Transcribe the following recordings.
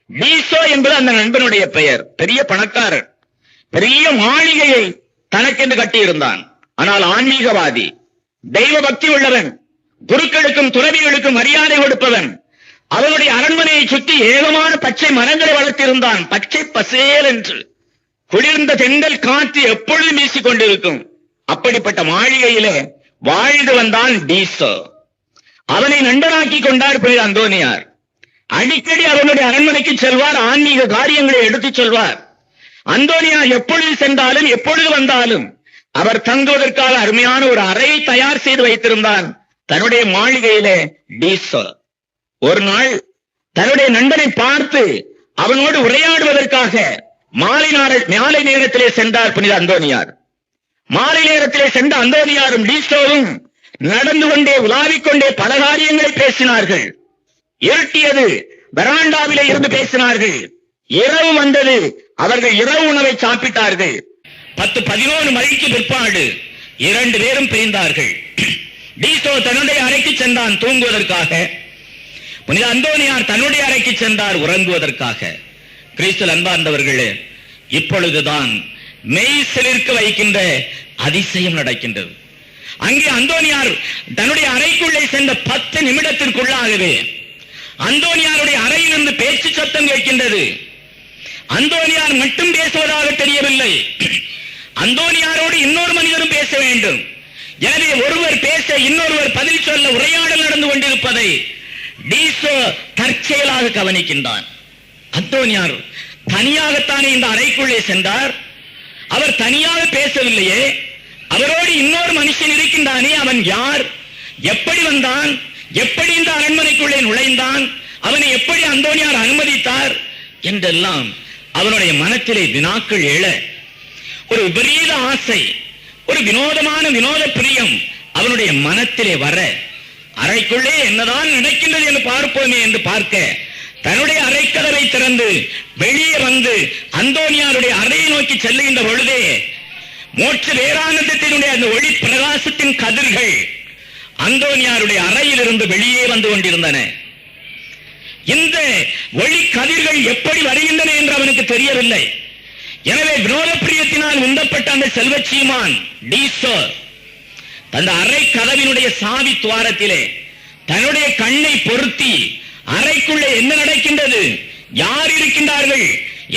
டீசோ என்பது அந்த நண்பனுடைய பெயர். பெரிய பணக்காரர், பெரிய மாளிகையை தனக்கென்று கட்டியிருந்தான். ஆனால் ஆன்மீகவாதி, தெய்வ பக்தி உள்ளவன், குருக்களுக்கும் துறவிகளுக்கும் மரியாதை கொடுப்பவன். அவனுடைய அரண்மனையை சுற்றி ஏகமான பச்சை மரங்களை வளர்த்திருந்தான். பச்சை பசேல் என்று குளிர்ந்த தென்றல் காற்று எப்பொழுதும் வீசிக் கொண்டிருக்கும். அப்படிப்பட்ட மாளிகையிலே வாழ்ந்து வந்தான் டீசோ. அவனை நண்பனாக்கி கொண்டார் புனித அந்தோனியார். அடிக்கடி அவனுடைய அரண்மனைக்கு செல்வார், ஆன்மீக காரியங்களை எடுத்துச் சொல்வார். அந்தோனியார் எப்பொழுது சென்றாலும் எப்பொழுது வந்தாலும் அவர் தங்குவதற்காக அருமையான ஒரு அறையை தயார் செய்து வைத்திருந்தான் தன்னுடைய மாளிகையிலே டீசோ. ஒரு நாள் தன்னுடைய நண்பனை பார்த்து அவனோடு உரையாடுவதற்காக மாலை நேரத்திலே சென்றார் புனித அந்தோனியார். மாலை நேரத்திலே சென்ற அந்தோனியாரும் டீசோவும் நடந்து கொண்டே உலாவிக் கொண்டே பல காரியங்களை பேசினார்கள். இருட்டியது, வெராண்டாவிலே இருந்து பேசினார்கள். இரவு வந்தது, அவர்கள் இரவு உணவை சாப்பிட்டார்கள். 10-11 மணிக்கு பிற்பாடு 2 பேரும் பிரிந்தார்கள். டீசோ தன்னுடைய அறைக்கு சென்றான் தூங்குவதற்காக. புனித அந்தோனியார் தன்னுடைய அறைக்கு சென்றார் உறங்குவதற்காக. கிறிஸ்துவில் அன்பார்ந்தவர்களே, இப்பொழுதுதான் மெய் சிலிர்க்க வைக்கின்ற அதிசயம் நடக்கின்றது. அங்கே அந்தோனியார் தன்னுடைய அறைக்குள்ளே சென்ற 10 நிமிடத்திற்குள்ளாகவே அந்தோனியாருடைய அறையிலிருந்து பேச்சு சத்தம் கேட்கின்றது. அந்தோனியார் மட்டும் பேசுவதாக தெரியவில்லை, அந்தோனியாரோடு இன்னொரு மனிதரும் பேச வேண்டும். எனவே ஒருவர் பேச இன்னொருவர் பதில் சொல்ல உரையாடல் நடந்து கொண்டிருப்பதை டீசோ தற்செயலாக கவனிக்கின்றான். அந்தோனியார் தனியாகத்தானே இந்த அறைக்குள்ளே சென்றார், அவர் தனியாக பேசவில்லையே, அவரோடு இன்னொரு மனுஷன் இருக்கின்றானே, அவன் யார், எப்படி வந்தான், எப்படி இந்த அரண்மனைக்குள்ளே நுழைந்தான், அவனை எப்படி அந்தோனியார் அனுமதித்தார் என்றெல்லாம் அவனுடைய மனத்திலே வினாக்கள் எழ, ஒரு விபரீத ஆசை, ஒரு வினோத பிரியம் அவனுடைய மனத்திலே வர, அறைக்குள்ளே என்னதான் நடக்கின்றது என்று பார்ப்போமே என்று பார்க்க தன்னுடைய அறைக்கதவை திறந்து வெளியே வந்து அந்தோனியாருடைய அறையை நோக்கி செல்லுகின்ற பொழுதே மோட்ச வேதாந்தத்தினுடைய அந்த ஒளி பிரகாசத்தின் கதிர்கள் அந்தோனியாருடைய அறையில் இருந்து வெளியே வந்து கொண்டிருந்தன. இந்த ஒளி கதிர்கள் எப்படி வருகின்றன என்று அவனுக்கு தெரியவில்லை. எனவே வினோத பிரியத்தினால் உந்தப்பட்ட அந்த செல்வச்சீமான் டீசோ அந்த அறை கதவினுடைய சாவி துவாரத்திலே தன்னுடைய கண்ணை பொருத்தி அறைக்குள்ளே என்ன நடக்கின்றது, யார் இருக்கின்றார்கள்,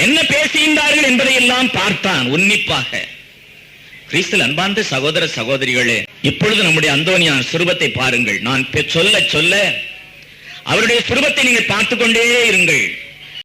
என்ன பேசுகின்றார்கள் என்பதை எல்லாம் பார்த்தான் உன்னிப்பாக. கிறிஸ்துவில் அன்பார்ந்த சகோதர சகோதரிகளே, இப்பொழுது நம்முடைய அந்தோனியார் சுரூபத்தை பாருங்கள். நான் சொல்ல சொல்ல அவருடைய சுரூபத்தை நீங்கள் பார்த்துக் கொண்டே இருங்கள்.